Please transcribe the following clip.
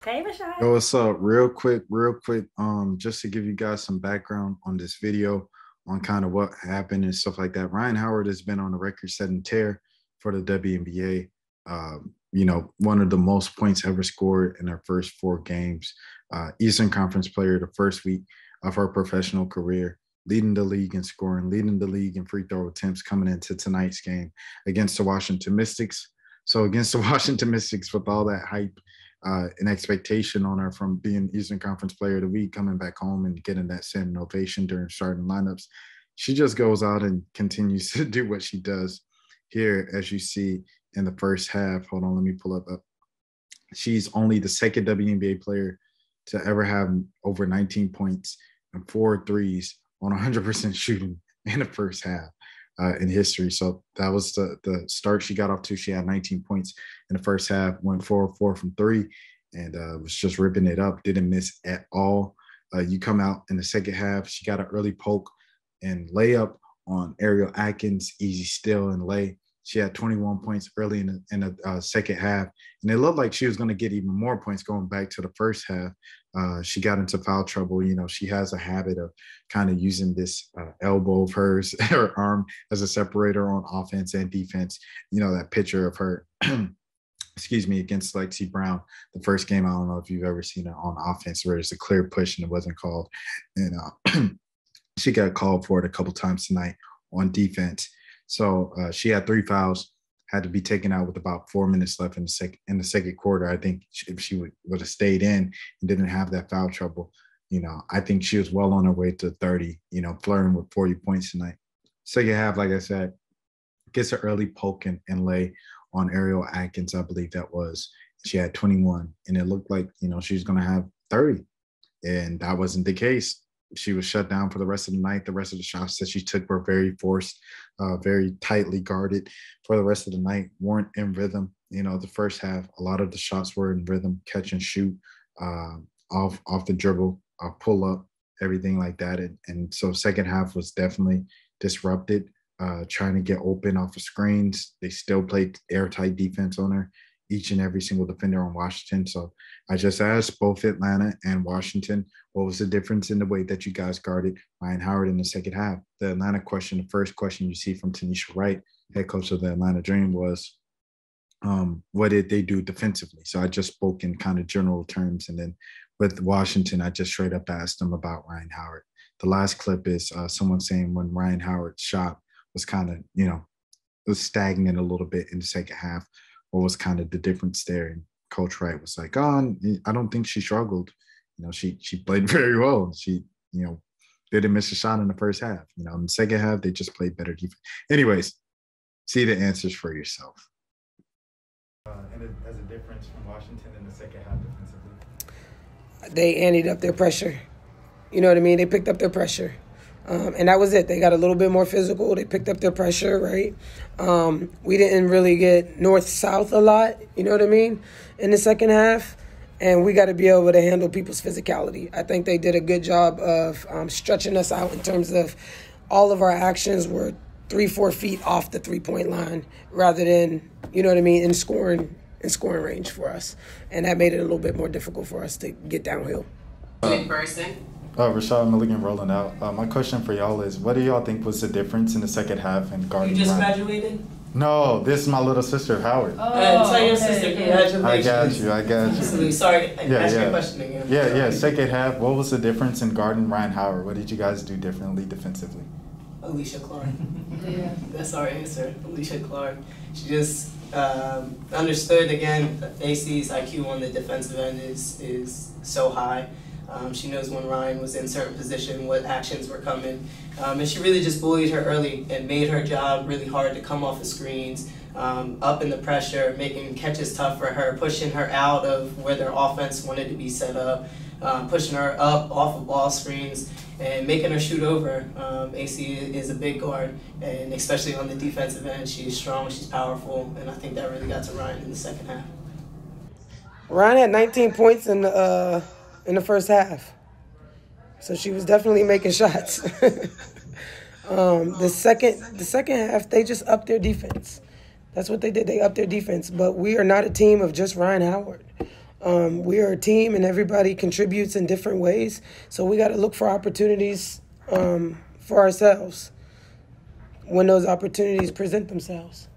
Hey, Rashad. Yo, what's up? Real quick, just to give you guys some background on this video on kind of what happened and stuff like that. Rhyne Howard has been on a record-setting tear for the WNBA. One of the most points ever scored in her first four games. Eastern Conference player the first week of her professional career, leading the league in scoring, leading the league in free throw attempts coming into tonight's game against the Washington Mystics. So against the Washington Mystics, with all that hype an expectation on her from being Eastern Conference Player of the Week, coming back home and getting that standing ovation during starting lineups. She just goes out and continues to do what she does here, as you see in the first half. Hold on, let me pull up. She's only the second WNBA player to ever have over 19 points and four threes on 100% shooting in the first half in history. So that was the start she got off to. She had 19 points in the first half, went 4-4 from three, and was just ripping it up. Didn't miss at all. You come out in the second half, she got an early poke and layup on Ariel Atkins, easy steal and lay. She had 21 points early in the second half, and it looked like she was going to get even more points going back to the first half. She got into foul trouble. You know, she has a habit of kind of using this elbow of hers, her arm, as a separator on offense and defense. You know, that picture of her, excuse me, against Lexi Brown, the first game. I don't know if you've ever seen it on offense where it's a clear push and it wasn't called. And she got called for it a couple times tonight on defense. So she had three fouls, had to be taken out with about 4 minutes left in the second quarter. I think if she would have stayed in and didn't have that foul trouble, you know, I think she was well on her way to 30, you know, flirting with 40 points tonight. Second half, like I said, gets an early poke and lay on Ariel Atkins, I believe that was. She had 21, and it looked like, you know, she was going to have 30, and that wasn't the case. She was shut down for the rest of the night. The rest of the shots that she took were very forced, very tightly guarded for the rest of the night, weren't in rhythm. You know, the first half, a lot of the shots were in rhythm, catch and shoot, off the dribble, pull up, everything like that. And so second half was definitely disrupted, trying to get open off of screens. They still played airtight defense on her, each and every single defender on Washington. So I just asked both Atlanta and Washington, what was the difference in the way that you guys guarded Rhyne Howard in the second half? The Atlanta question, the first question you see from Tanisha Wright, head coach of the Atlanta Dream, was what did they do defensively? So I just spoke in kind of general terms. And then with Washington, I just straight up asked them about Rhyne Howard. The last clip is someone saying when Rhyne Howard's shot was kind of, you know, was stagnant a little bit in the second half. What was kind of the difference there? And Coach Wright was like, "Oh, I don't think she struggled. You know, she played very well. She, you know, didn't miss a shot in the first half. You know, in the second half, they just played better defense." Anyways, see the answers for yourself. As a difference from Washington in the second half defensively. They anteed up their pressure. You know what I mean? They picked up their pressure. And that was it. They got a little bit more physical. They picked up their pressure, right? We didn't really get north-south a lot, you know what I mean, in the second half. And we got to be able to handle people's physicality. I think they did a good job of stretching us out in terms of all of our actions were 3-4 feet off the three-point line rather than, you know what I mean, in scoring range for us. And that made it a little bit more difficult for us to get downhill. In person. Rashad Milligan rolling out. My question for y'all is, what do y'all think was the difference in the second half in guarding? You just Rhyne? graduated? No, this is my little sister, Howard. Tell your sister congratulations. I got you. Absolutely. Sorry, ask your question again. Yeah. Second half, what was the difference in guarding Rhyne Howard? What did you guys do differently defensively? Alicia Clark. Yeah, that's our answer. Alicia Clark. She just understood, again, AC's IQ on the defensive end is so high. She knows when Rhyne was in certain position, what actions were coming. And she really just bullied her early and made her job really hard to come off the screens, up in the pressure, making catches tough for her, pushing her out of where their offense wanted to be set up, pushing her up off of ball screens, and making her shoot over. AC is a big guard, and especially on the defensive end, she's strong, she's powerful, and I think that really got to Rhyne in the second half. Rhyne had 19 points in the first half. So she was definitely making shots. The second half, they just upped their defense. That's what they did. They upped their defense. But we are not a team of just Rhyne Howard. We are a team, and everybody contributes in different ways. So we got to look for opportunities for ourselves when those opportunities present themselves.